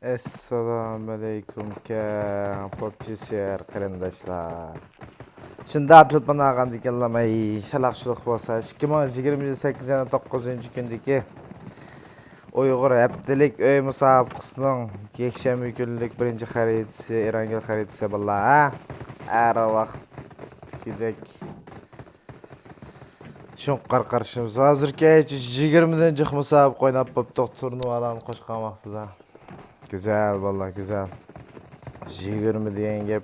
Assalamu alaikum PUBG ser qarindoshlar. Shunda atib managan ekanlamay shalaqchilik bo'lsa 2028-9 Uyg'ur haftalik uy musobaqasining yakshanba kunlik birinchi xaritasi Erangel xaritasi bo'llar. Har vaqtdek shunqar qarshimiz. Hozircha 20 musobaqa o'ynab bo'ptiq turnivalarni qo'shgan vaqtida. Güzel vallahi güzel. 20 deyen gap.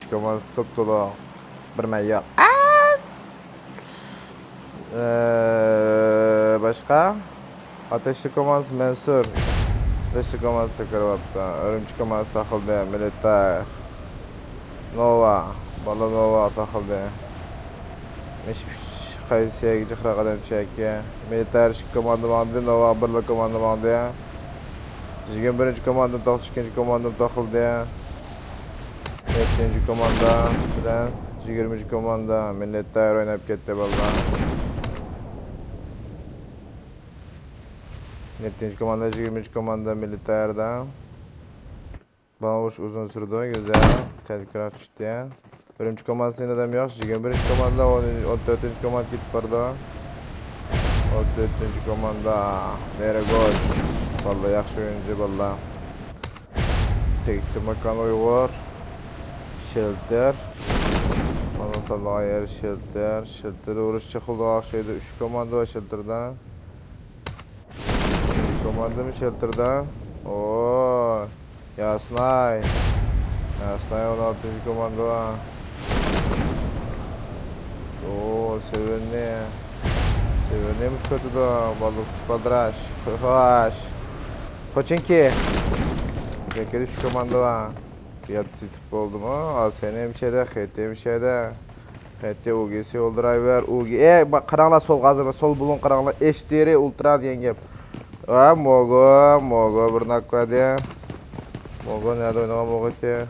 Çıkamaz top dolu. Bir meyyap. Başka? Ateşli komans Mensur. Ateşli komans Sakarvat'ta. Örümcü komans takıldı. Militer. Nova. Bala Nova takıldı. Meşmiş Kaysiye gidecek kadar çekiyor. Militer şık komandı bandı. Nova birlik komandı bandı. Jigin birinci komandı takıldı. İkinci komandı takıldı. 7. komanda bilen 20. komanda milletler oynayıp gitti valla. 7. komanda 20. komanda milletlerden. Bana hoş uzun sürdü güzel. Tekrar çıktı. Birinci komandasında adam yok. 21. komanda 14. komanda gitti pardon. 14. komanda nere gol. Valla yaxşı oyuncu valla. Tekti makan Uygur. Shelter. Anadolu yer Shelter. Shelter uğraş çıkıldı akşaydı. 3 komanda var Shelter'da. 3 komanda mı Shelter'da? Ooo. Yasnay. Yasnay 16. komanda var. Ooo Severni. Severni mi kötü da? Balıkçı Padraş. Hoş. Koçinki. Peki 3 komanda var. Fiyat tutup oldu mu? Al seni bir şeyde, hette bir şeyde. Hette UG'si ol driver, UG. Bak karanla sol gazı, sol bulun karanla HDR ultra diyen gap. Mogo bir nakka diye. Mogo nerede oynama Mogo diye.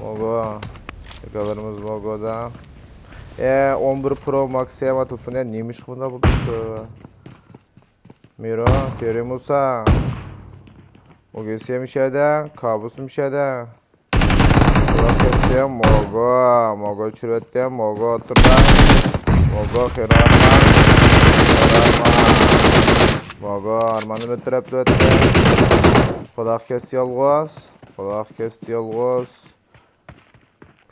Mogo. Yakalarımız Mogo'da. 11 Pro Max ama telefonu ya neymiş bunda bulduk. Miro, Kerem Musa. UG'si bir şeyde, kabus bir şeyde. Mogo çürütte, Mogo oturda. Mogo Hirarman. Mogo Arman'ı götürüp döttü. Kulak kesti yalğız.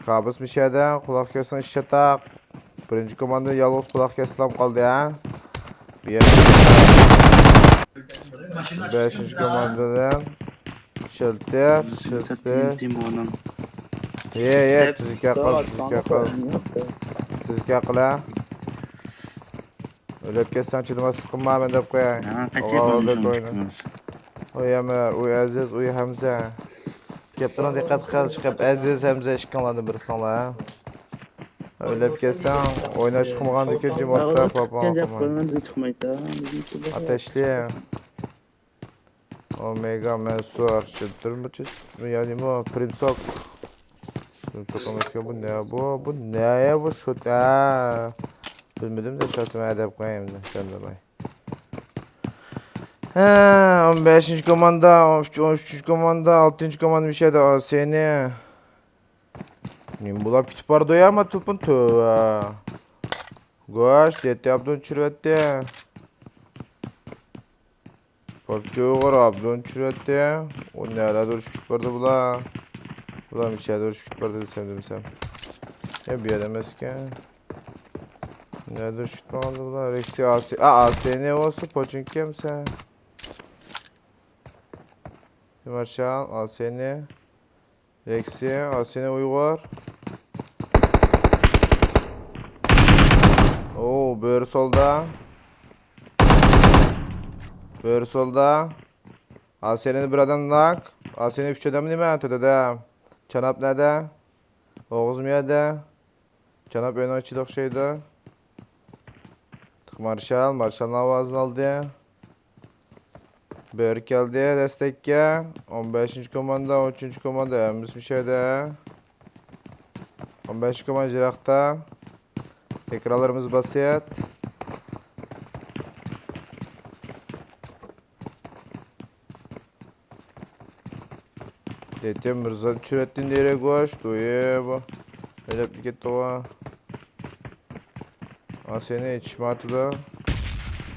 Kabus bir şeyde, kulak kestin şatak. Birinci komanda yalğız kulak kestilam kaldı ya. 5. komandadan Shelter. Ye tizikya qil ha. O'ylab ketsan chidama siqinmayman deb qo'yay. Uy Amir, uy Aziz, uy Hamza. Kelib diqqat qil, chiqib Aziz, Hamza ishkanlarni bir sonlar ha. O'ylab ketsan o'ynash qilmagandan keyin modda papon ateşli. Omega Mensur Shelter mi yani bu Prinsok. Prinsok bu ne bu? Bu ne ya bu şut ha? Bilmedim de şansımı edip koyayım da sen de bay. 15. komanda, 13. komanda, 6. komanda bir şey de seni. Nim bulap kütüp vardı ya ama tupun tuva. Goş, dete abdun çürüvette. PUBG Uğur abdun çürüvette. O nerede duruş kütüp vardı bula. Bula bir şey duruş kütüp vardı desem. Ne bir edemez ki. Nerede duruş kütüp vardı bula. Reksi ASN ne olsa poçinki misin? Marşal ASN. Rex'i, Asene Uygar. Oo, böğrü solda. Böğrü solda. Asene'nin bir adam nak. Asene 3 adam değil mi? Tödede. Çanap nerede? Oğuz mu yerde? Çanap ön açılık şeydi. Marşal'ın avazını aldı. Böğrü geldi destekke. 15. komanda, 13. komanda emimiz bir şeyde. 15. komanda jirakta. Ekranlarımız basit. Dedim Mirza Çürettin diyerek koş. Duye bu. Recep gitti o. Seni hiç matıda.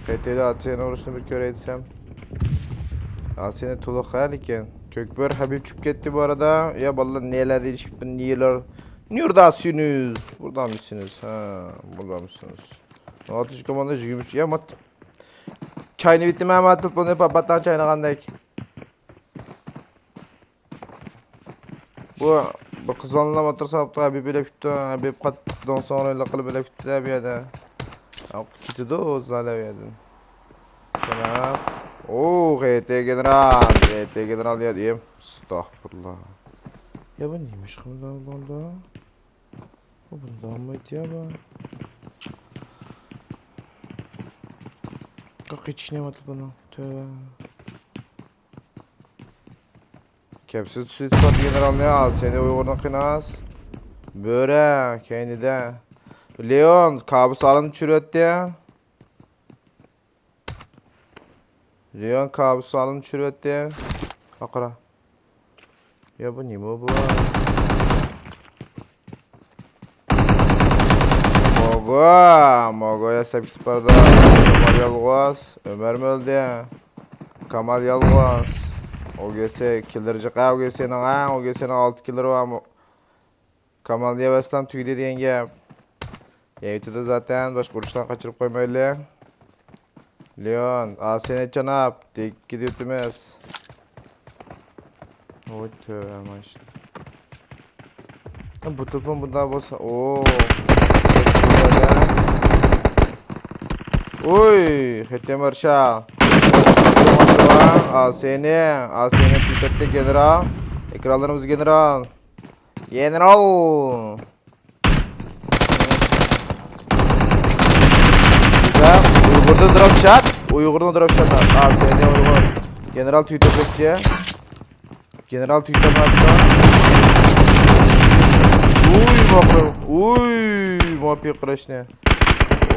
KT'de Asya'nın oruçunu bir kere etsem. Asya'nın tulu hayal iken. Kökbör Habib çıkıp gitti bu arada. Ya vallahi neler değil çıktı niyeler. Neredesiniz? Burada mısınız? Ha, burada mısınız? Atış komanda gümüş. Ya mat. Çayını bitti mi ama atıp bunu papattan çayını kandak. Bu kızanla otursa yaptı abi böyle bitti. Abi kattıktan sonra öyle kılıp böyle bitti abi ya da. Gitti de o zala verdin. Kenap. Oo GT General. GT General ya diyeyim. Estağfurullah. Ya bu neymiş Allah. Bu bundan mı ya bu? Kalk hiç ne var bunu? Tövbe. Kepsiz süt sat General ne al? Seni Uygur'dan kınas. Böyle kendi de. Leon kabus alın çürüttü ya. Leon kabus alın çürüttü ya. Akra. Ya bu ne bu? Mogo'ya sepsi parda. Kamal Yalgaz. Ömer mi öldü ya? Kamal Yalgaz. OGS killerci OGS'nin ha. OGS'nin 6 killer var mı? Kamal Yavas'tan tüydü diyen gel. YouTube'da zaten baş kuruştan kaçırıp koymayla. Leon, Asene Canap, tek gidiyoruz. Oy tövbe maşallah. Bu telefon bundan olsa, ooo. Oy, Hete Marşal. Asene Twitter general. Ekranlarımız general. General. Uygur'da drop shot. Uygur'da drop shot. Asene Uygur. General Twitter bekçi. General Twitter marşal. Uy, mopi crash ne?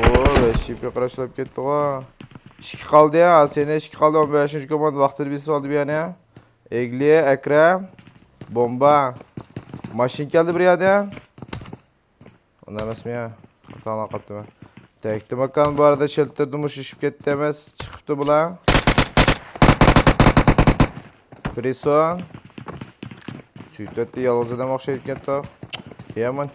Oo, şipi crashlap ketdi o. İşki kaldı ya. Seni işki kaldı 15. komand vaxtı birisi oldu bir yana. Egli, Ekrem. Bomba. Maşin geldi buraya da. Ondan emas mı ya? Hatalan qattı mı? Tekti bakalım bu arada shelter'da şişip ketdi emas. Çıkıptı bular. Prison. Süydetdi yalğızıdan okşayıp ketdi. Yaman.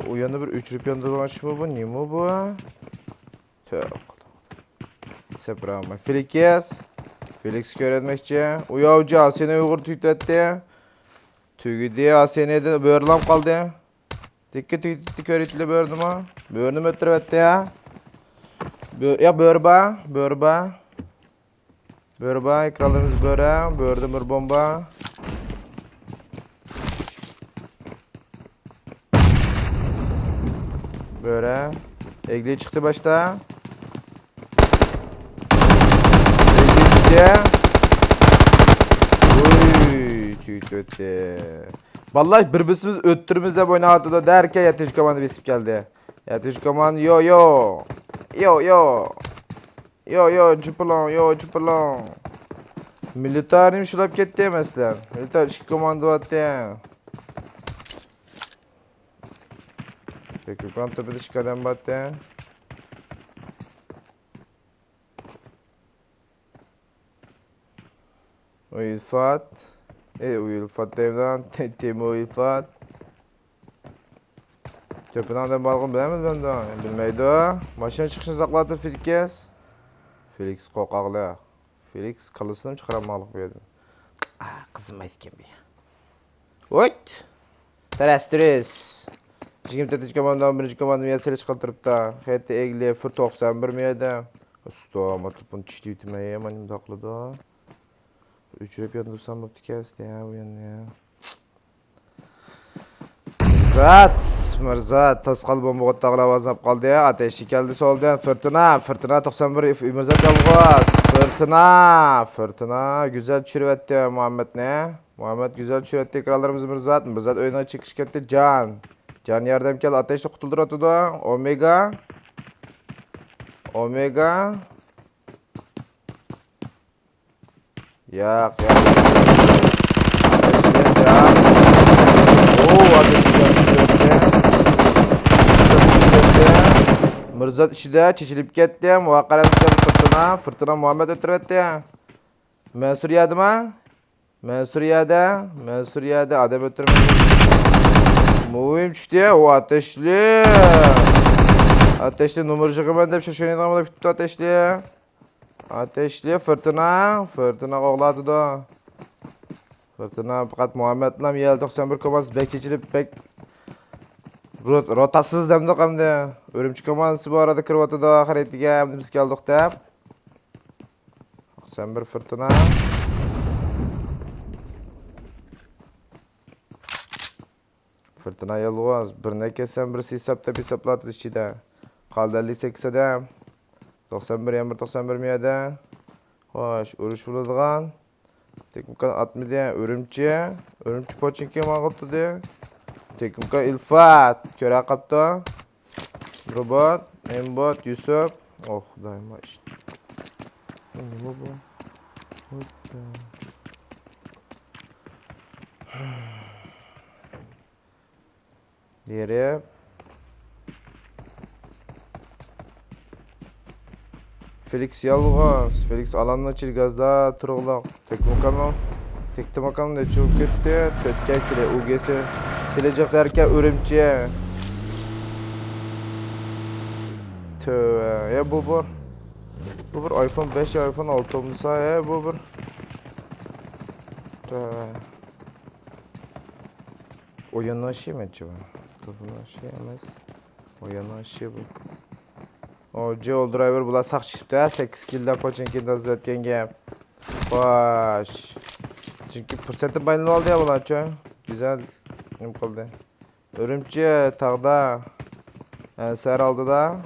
Uyandı bir üçürüp yandırmış mı bu? Ne mi bu? Tövbe. Seprama. Felix göretmekçi. Uyavcı Asene Uygur tüytetti. Tüygüdü Asene'de böğürlam kaldı. Dikkat tüytetti köritli böğürdüm ha. Böğürdüm ötürüvetti ya. Ya böğürba. Böğürba ekranlarımız böğre. Böğürdüm bir bomba. Böyle. Egli çıktı başta. Egli çıktı. Uy, tüytöte. Vallahi birbirimiz öttürümüzde oynadı da derken yatış komandı bisip geldi. Yatış komandı yo. Cüpülon. Militarim şulap gitti mesela. Militar işki komandı battı. Peki quanto per scadere batte? Uyulfat. Uyulfat devran. Temi Uyulfat. Köpünden de balgın bilemez ben de. Bilmeydi o. Maşın çıkışını sakladı Felix. Felix kokaklı. Felix kalısını mı çıkaramalık bir yedim. Kızım etken bir. O't. Terestiriz. 24 komandan 1 komandan yaseli çıkartırıpta. Heti egli fır 91 miyede. Usta matupun çişti ütümeye manim dakladı. Üçürüp yandırsam bu tikesti ya bu yanı ya. Mirzat tas qalbim bo'g'otda lavozab qoldi ya. Ateşi keldi soldan. Fırtına 91 Mirzat yalg'oz. Fırtına güzel çürüvetti Muhammed ne? Muhammed güzel çürüvetti krallarımız Mirzat oyuna çıkış ketdi Can yardım kel ateşi qutuldur atıda. Omega. Yak. Mirzat işide çeçilip ketdi. Muvaqqarat fırtına Muhammed ötürüvetti ya. Mansur yadimi? Mansur yadi adam ötürmedi. Muhim tushdi. O ateşli. Ateşli numar jig'iman deb shoshayotgan bo'lib ketdi ateşli. Ateşli fırtına qo'g'ladi da. Fırtına faqat Muhammed bilan yel 91 komandasi bek chechilib bek rotasız demdi qamdi. Örümçük komandasi bu arada kirib da xaritiga hamda biz keldik deb. 91 fırtına. Fırtına yolg'oz. Birine kessam birisi hisobladi ichida. Qoldi 58 adam. 91 miyada. Xo'sh, urush bo'ladigan. Teknika atmidi. Örümçü pochinki ma'qultidi. Teknika Ilfat. Ko'ra qapti. Robot, Embot, Yusuf. Oh, xudoyim işte. Nima bu? Yere Felix yalg'oz. Felix alanni chilgazda turg'loq. Tektomakan da cho'kib ketdi. To'tga kele ugesi kelajaklarga Urumchi. Tövbe. Ya bu bir iPhone 5 ya iPhone 6 olmasa ya bu bir. Tövbe. Oyunun aşı mı acaba? Oyunun aşı emas. Oyunun aşı bu. O Joel Driver bular saq chiqibdi 8 killdan Pochinki'da izlayotgan gap. Xo'sh. Chunki fursatni baylanib oldi ya bularcha. Güzel nim qildi. Urumchi tog'da. Ansar oldida.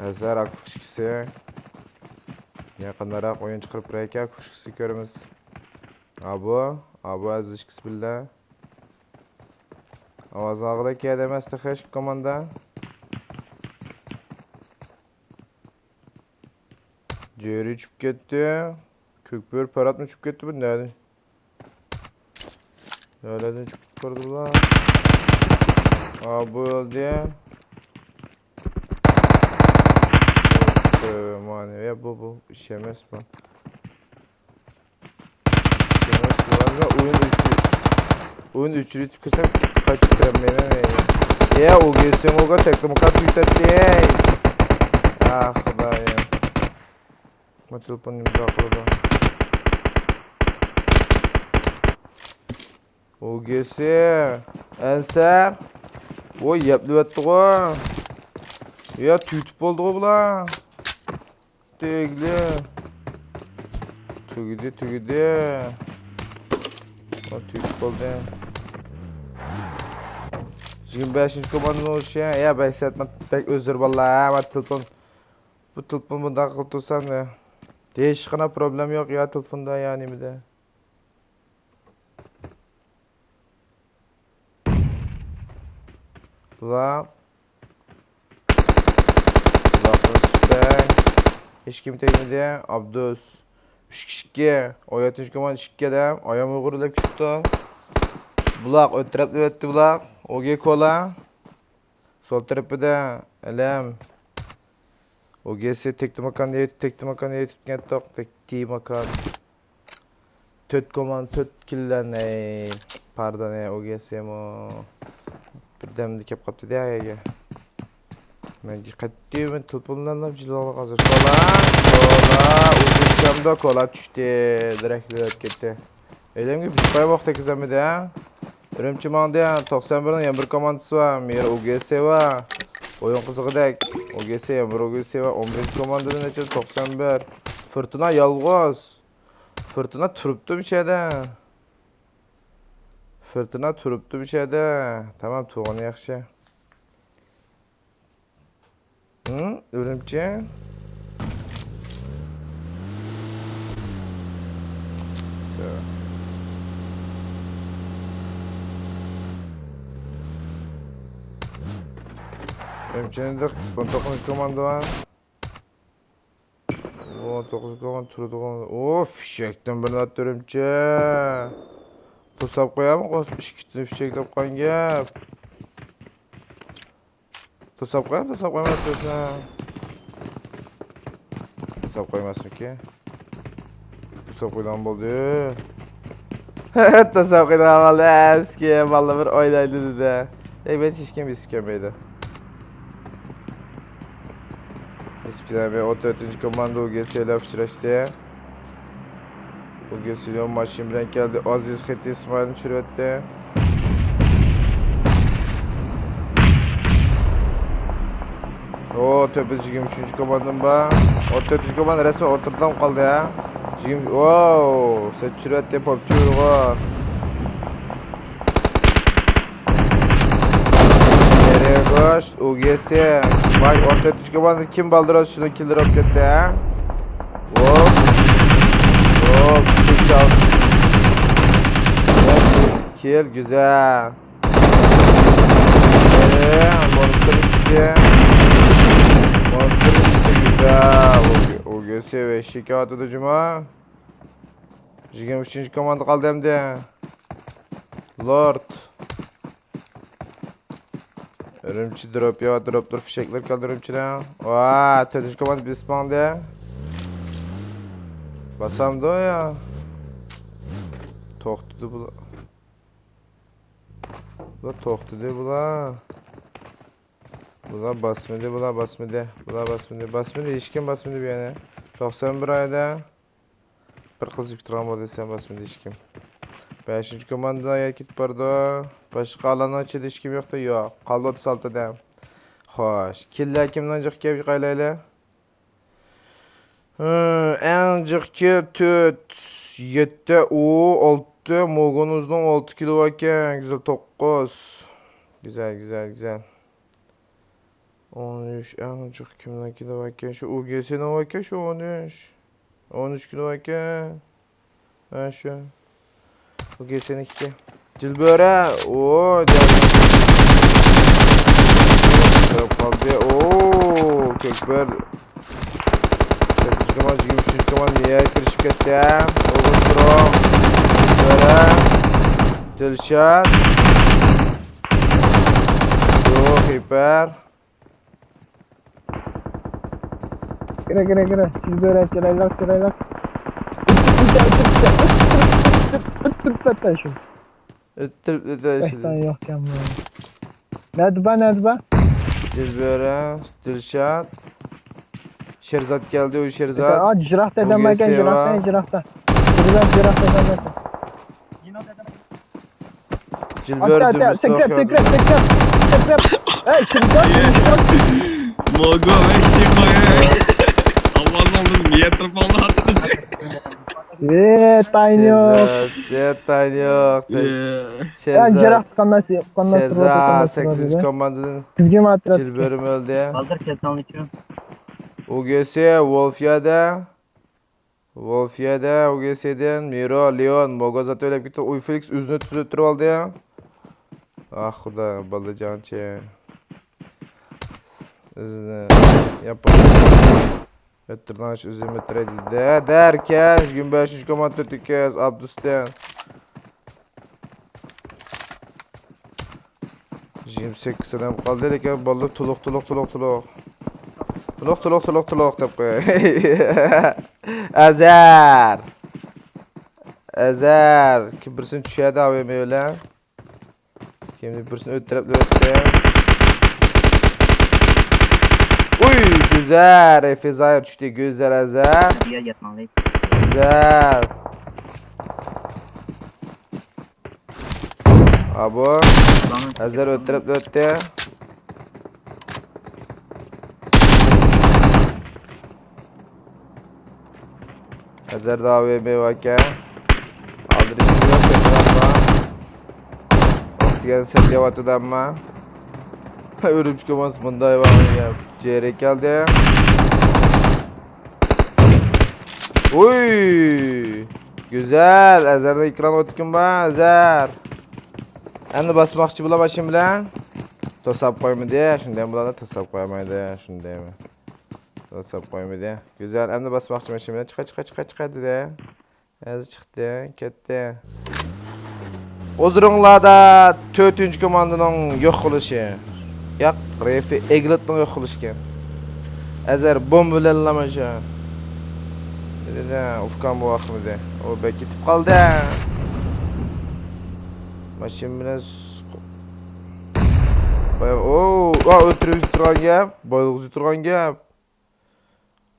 Ansar akışkisi. Yaqinlaroq o'yin chiqarib turayotgan akışkisi ko'ramiz. Abu aziz bismillah. Ovoz og'ida keldi emasdi hech komanda. Jeri uchib ketdi. Ko'kbur parat uchib ketdi bundan. Yo'ladan chiqib ko'rdilar. Abu öldü. Mani ya bu işemez bu. Oyun 3'ü tükesem kaç tükemeyene ya o geçsem o kadar tekrar kaç tüketti. Ah Xudayım. Ma telefonum bırakıldı. O geçse Ensar. Oy yaplı ettik o. Ya tüytüp oldu o bula. Tegli. Tügüdü. O tüytüp oldu. 25. komandanın oluşu ya. Ya ben hissetmem pek özür vallahi ama telefon. Bu telefon bunda kıltırsam ya. Değişikine problem yok ya telefonda yani bir de. Kulak. Hiç kim tegmedi. Abdus. 3 kişiye. O yatınç koman 2 de. Ayağım uğurlayıp çıktı. Bulak ötrepli etti bulak. Oge kola. Sol tarafı da. Elem. Ogesi tekti makan diye tutken tok. Tekti makan. Töt koman töt killen. Pardon Ogesi mo. Bir demlik yap kaptı diye ya. Men diqqatli telefonlardan jiloq hozir. Kola, uzunkamda kola tushdi. Direkt o'tib ketdi. Elimga bir pay vaqt tekizamidi ha. Ürümçi manda 91'nin yan bir komandası var. Mir UGS var. Oyun kızıqıdak. UGS yan bir UGS var. 11. komandanın neçe 91. Fırtına yalğız. Fırtına turuptu bir şeyde. Fırtına turuptu bir şeyde. Tamam tuğunu yaxşı. Hı? Ürümçi. Ürümçinin de 19 komanda var. 19 komanda turdu. Of fişekten bir at ürümçi. Tosap koyamı koşmuş kitini fişekten koyan gep. Tosap koyamazsın ha. Tosap koymazsın ki. Tosap koydan buldu. Tosap koydan buldu eski. Vallahi bir oynaydı dedi. Ben şişken bir sikemeydi. Eskiden ben 34. komanda UGS ile öpüştüreşti. UGS ile maşin bilen geldi. Aziz Fethi İsmail'in çürüvetti. O tepeci 23. komandım ba. 34. komanda resmen ortadan kaldı ya. Wow, sen çürüvetti popçu var. Nereye koş? UGS. Bak 34. komanda kim baldıroz şunu killer up etti ha? Hop. Hop. Çal. Kill güzel. Monster çıktı. Monster çıktı güzel. UGS ve şikayet edeceğim. 23. komanda kaldı hem de. Lord. Örümçi drop ya, droplar fişekler kaldı örümçüne. Vaa, 4. komanda bir spawn de. Basam da o ya. Toxtudu bu. Bu toxtudu bu la. Bu basmedi, bu basmedi. Basmedi, işkim basmedi bir yana. 91 ayda. Bir kız yıktıran bu desem basmedi işkim. 5. komanda yakit barda. Başka alana açıdı işkim yok da yok. Kaldı 36 da. Hoş. Killer kimden cık kep qaylayla? En cık ki tüt. 7 o 6 mogonuzdan 6 kilo varken güzel 9. Güzel. 13 en cık kimden kilo varken şu UGS'ne varken şu 13. 13 kilo varken. Ben şu. UGS'ne 2. Cilböre. Ooo. Kaldı. Ooo. Kökber. 8. komand, 23. komand niye kirişip gitti ya? Oğuz Pro. Böyle. Dilşat. Yok hiper. Gire. Cilböre. Çiraylak. Tırpata şu. Ehtan yok canım. Nerede ben? Cilböre. Dilşat. Şerzat geldi o Şerzat. Aa jirahta demeken jirahta. Jirahta. Cilböre dümdüz Tekrep. Hey Şerzat. Mogo eşi koy. Allah'ım niye tırpanlı attınız? Yetan yok. Ben jirahta kanası. Şerzat 8. komandanın Sizge mi hatırlat? Cilbörüm öldü. Kaldır kesanlı için. UGS Wolfya'da UGS'den Miro, Leon, Mogozat öyle gitti. Uy Felix üzünü tüzüttürüp aldı ya. Ah Xuda, balıcançı. Üzünü yapalım. Öttürdanış üzümü tredi derken 25. komanda tükez Abdüsten. 28 sene kaldı derken balık tuluk. Tuluk dep koy. Ezer. Kim birisini düşüyordu AVM öyle. Şimdi birisini öttürüp. Güzel. Efezayir düştü. Güzel Ezer. Bir yer yatmalıyım. Güzel. Abo. Ezer öttürüp öttü. Ezer daha AVM varken. Aldırışım yok etrafta. Oktiyen set yavatıdan mı? Örümcü komasında hayvanı yap. Çeyrek geldi. Uy. Güzel. Ezer'de ekran otkum ba. Ezer. Endi basmakçı bulamışım bilen. Tosap koyma diye. Şundan bulana tosap koymaydı. Şundan mı? Tosap koyma diye. Güzel. Endi basmakçı başım bilen. Çıka dedi. Ez çıktı. Ketdi. Ozurunlarda 4. komandanın yok oluşu. Yok. Refi Eglet'nin yok oluşu ki. Ezer bombalalamışı. Dedi ufkan bu akımızı. O belki tip kaldı. Maşin bilen ooo, ötürüz turgan gap, boyluğuzu turgan gap.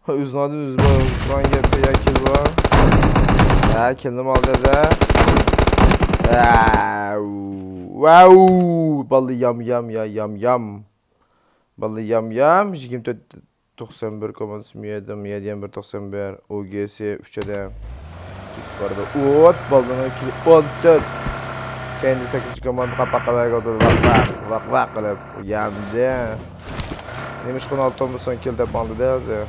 Özün adı öz boyluğuzu turgan gap ya kel var. Ha keldim aldı da. Wow, balı yam. Balı yam. Jikim 91 komandası yedim, 7 91 OGS 3 adam. Çocuk vardı. Ot balına 14. Kendi 8 komanda kapakka verdi. Vak qilib yandı. Neymiş 16 olmuşsan kel deb oldu da o'zi.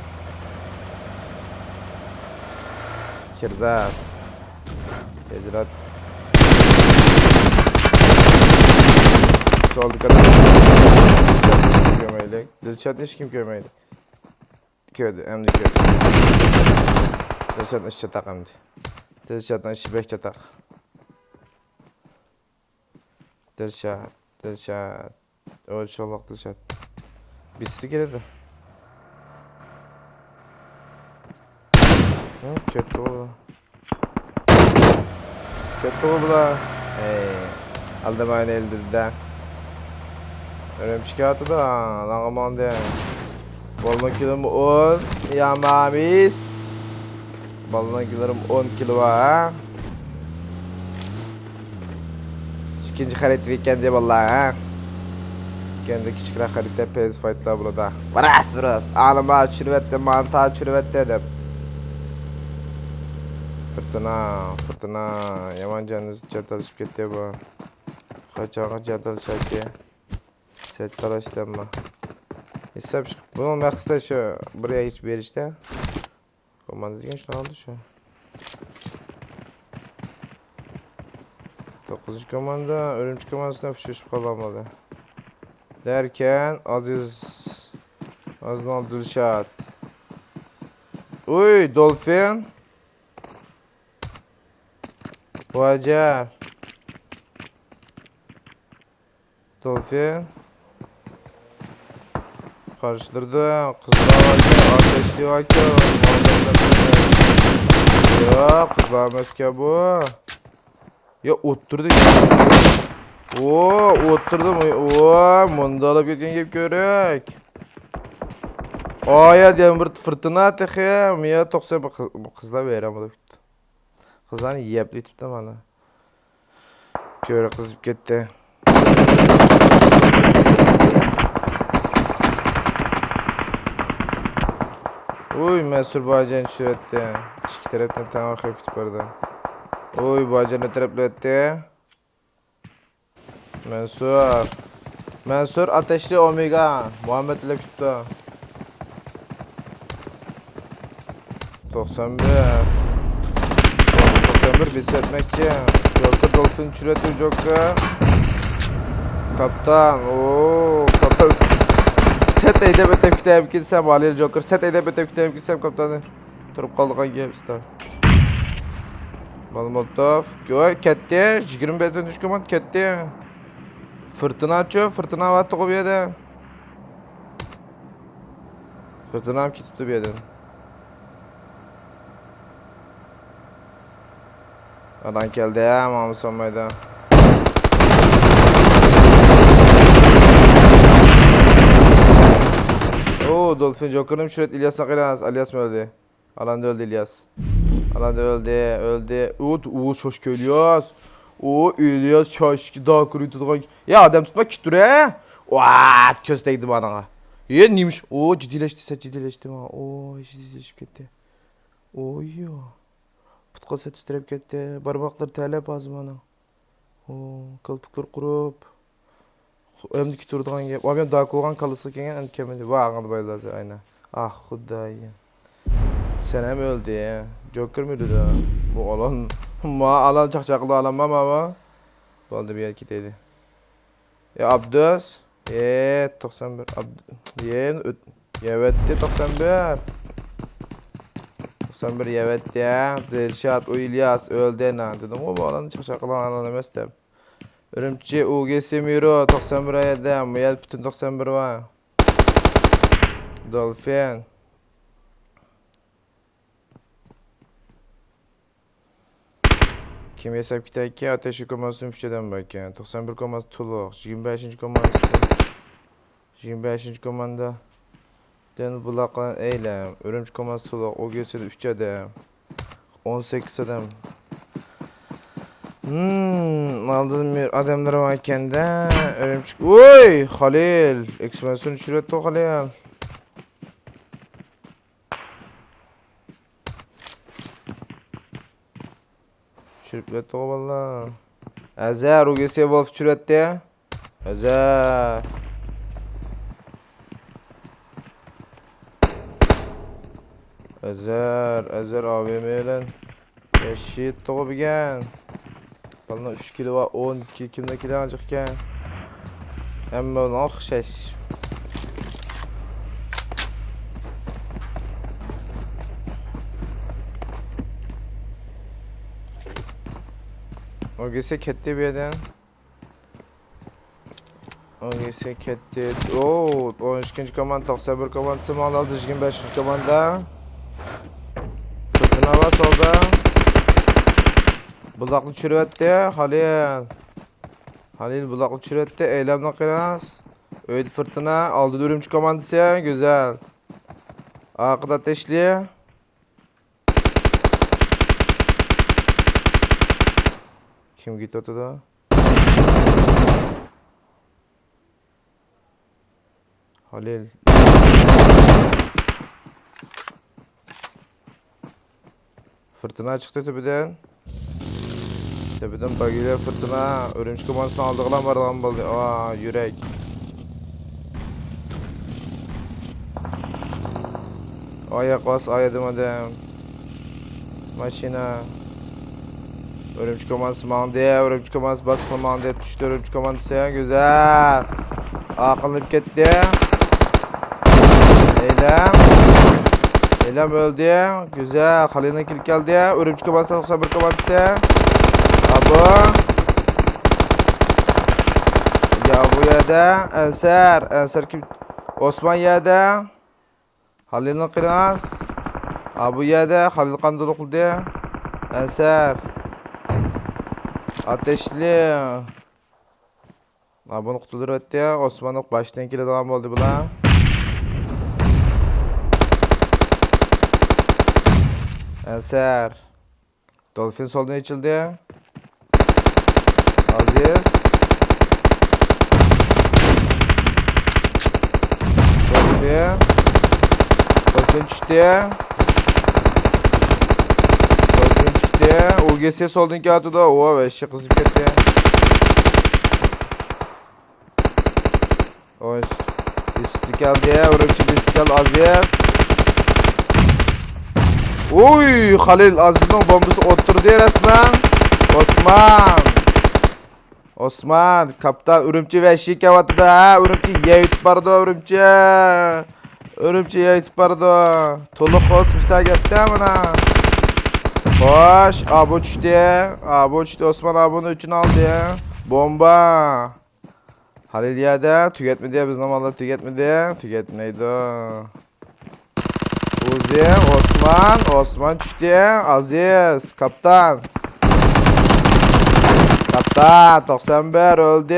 Kirzat. Hicrat. Soldu kadar. Görmeylik. Dilşat hiç kim görmeydi. Köydü, emdi köydü. Dilşat'ın iş çatak emdi. Dilşat'ın işi bek çatak. Dilşat. Öyle çolak Dilşat. Bir sürü geledi. Kötü oldu. Kötü oldu da. Aldım aynı eldirden. Öyle bir şikayatı da. Lan aman de. Balına kilom 10. Yamamis. Balına kilom 10 kilo var. İkinci xarit weekend vallahi ha. Kendi küçük xaritde PS fight'lar burada. Varas. Anıma çürüvette, mantığa çürüvette deb. Fırtına. Yaman canınız çatalışıp ketdi bu. Kaçağı çatalışak ki. Set talaşlanma. Hesap çık. Bunun maqsadi şu. Buraya hiç berishdi. Komanda degan shunaqa oldu şu. 9. komanda Örümcü komandasına fışışıp kalamadı. Derken Aznal Dilşat. Uy Dolphin. Vacer. Dolphin. Karıştırdı. Kızlar var. Ateşli var. Ya kızlar meske bu. Ya oturdu. Oturdum. Mundalap geçen gibi görek. Ya diyen bir fırtına tehe. Miya toksa bu kızlar veremedi. Kızlar yiyip bitip de bana. Göre kızıp gitti. Uy Mesur Bacan şüretti. İki taraftan tamam hep vardı. Uy Bacan ne taraflı etti? Mansur ateşli Omega. Muhammed ile tuttu. 91 biz etmekçi. Joker Dolphin çüreti Joker. Kaptan. Kaptan. Set eyde betep kitap gitsem Halil Joker. Set eyde betep kitap gitsem kaptanı. Turup kaldıgan gibi işte. Malmotov. Ketdi. 25 komand ketdi. Fırtına açıyor. Fırtına vattı o bir yerde. Fırtına ham ketibdi bu yerdan. Adam keldi ya, Mahmut Sonmay'da. Oo Dolphin Joker'ım şuret İlyas'la kıyas. İlyas mı öldü? Alanda öldü İlyas. Alanda öldü. Oo çoşku İlyas. Oo İlyas çoşku daha kuru tutkan. Ya adam tutma kittir he. Vaat kösteydi bana. Ye neymiş? Oo ciddileşti ha. Oo ciddileşip gitti. Oy yo. Putkası titrep gitti. Barmaklar terlep azmana. Oo kalpuklar kurup. Ömdeki turduğun gibi. Abi daha koğan kalısı kengen kemedi. Bağırdı bayıldı aynen. Ah Hudayım. Senem öldü ya. Joker müydü da? Bu alan. Ma alan çakçaklı alanmam ama. Baldı bir yer kiteydi. Ya Abdüz. 91. Yevetti 91. 91 yevetti ya. Dilşat o İlyas öldü ne dedim. O bu alan çakçaklı alan emez de. Ürümçi UGS Miro 91 ayda. Muyal bütün 91 var. Dolphin. Kim hesap kitayki ateşi koması müşteriden bakın. 91 koması Tuluk. 25. koması. 25. komanda. Den bulaklan eylem. Ürümçi koması Tuluk. O gösterdi 3 adam. 18 adam. Aldığım bir adamlar varken de Ürümçi. Oy! Halil. Ekspansiyonu şüretti o Halil. Şirklet o valla. Ezer UGS Wolf çüretti. Ezer. Ezer AVM ile. Eşit toğu bigen. Bana 3 kilo var 12 kimde kilo alacakken. Ama onu akşeş. OGS ketti bir yerden. OGS ketti. Oo, 13. komanda 91 komandası mal aldı. 25. komanda. Fırtına var solda. Bulaklı çürüvetti. Halil bulaklı çürüvetti. Eylemden kıras. Öyle fırtına. Aldı Ürümçi komandası. Güzel. Arkada ateşli. Kim gitti ortada? Halil. Fırtına çıktı tepeden. Tepeden bagıyla fırtına. Ürümçi komantasını aldık lan var lan baldı. Aa yürek. Ayak bas ayadım adam. Maşina. Örümcek komandası mandiye, örümcek komandası baskılı mandiye düştü, örümcek komandası ya güzel. Akıllıp gitti. Eylem öldü, güzel. Halil'in kill geldi, örümcek komandası 91 komandası. Abu. Ya bu yerde Enser kim? Osman yerde. Halil'in kıras. Abu yerde, Halil kandolu kıldı. Enser. Ateşli. Bunu kutudur etti ya. Osmanlık baştan ikili devam oldu bula. Enser. Dolphin soldan içildi. Aziz. Dolphin çıktı. UGS soldan kağıtı da o ve şık kızıp gitti. Hoş. İstikal diye Örümçi istikal Aziz. Oy Halil Aziz'in bombası oturdu resmen. Osman kaptan Örümçi ve şık kağıtı da Örümçi yayıt bardo Örümçi yayıt bardo. Toluk olsun işte gitti amına. Hoş, Abu uçtu, Osman abunun üçün aldı ya. Bomba. Halil yerde, tüketmedi ya, biz normalde tüketmeydi o. Uzi, Osman düştü ya, Aziz, kaptan. 91 öldü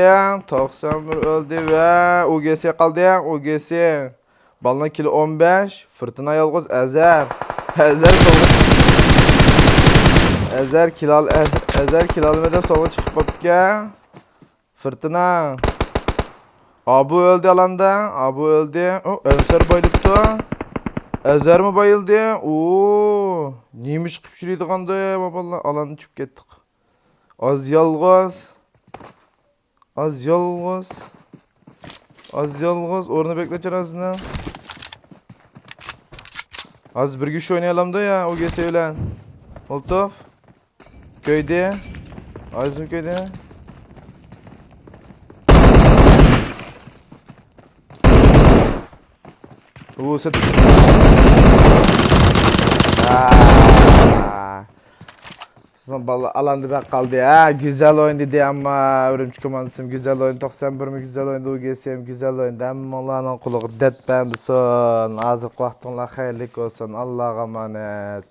ve UGS kaldı ya, UGS. Balına kilo 15. Fırtına yalğız Ezer. Ezer solga. Ezer kilalmede solga çıkıp bakıya. Fırtına. Abu öldü alanda. Abu öldü. Oh, Ensar bayılıptı. Ezer mi bayıldı? Oo, neymiş kıpşırıydı kanda ya babalar. Alanı çıkıp gittik. Az yalğız. Az yalğız. Az yalğız. Orunu bekleteceğiz aslında. Az bir güç oynayalım da ya. O gelse öyle. Molotov. Köyde. Azim köyde. Set. Vallahi alanda da kaldı ya. Güzel oyun dedi ama Örümcek Komandosum güzel oyun. 91 mi güzel oyundu. UGS'm güzel oyundu. Ama Allah'ın kulu. Det ben son. Azık vaktinler hayırlı olsun. Allah'a emanet.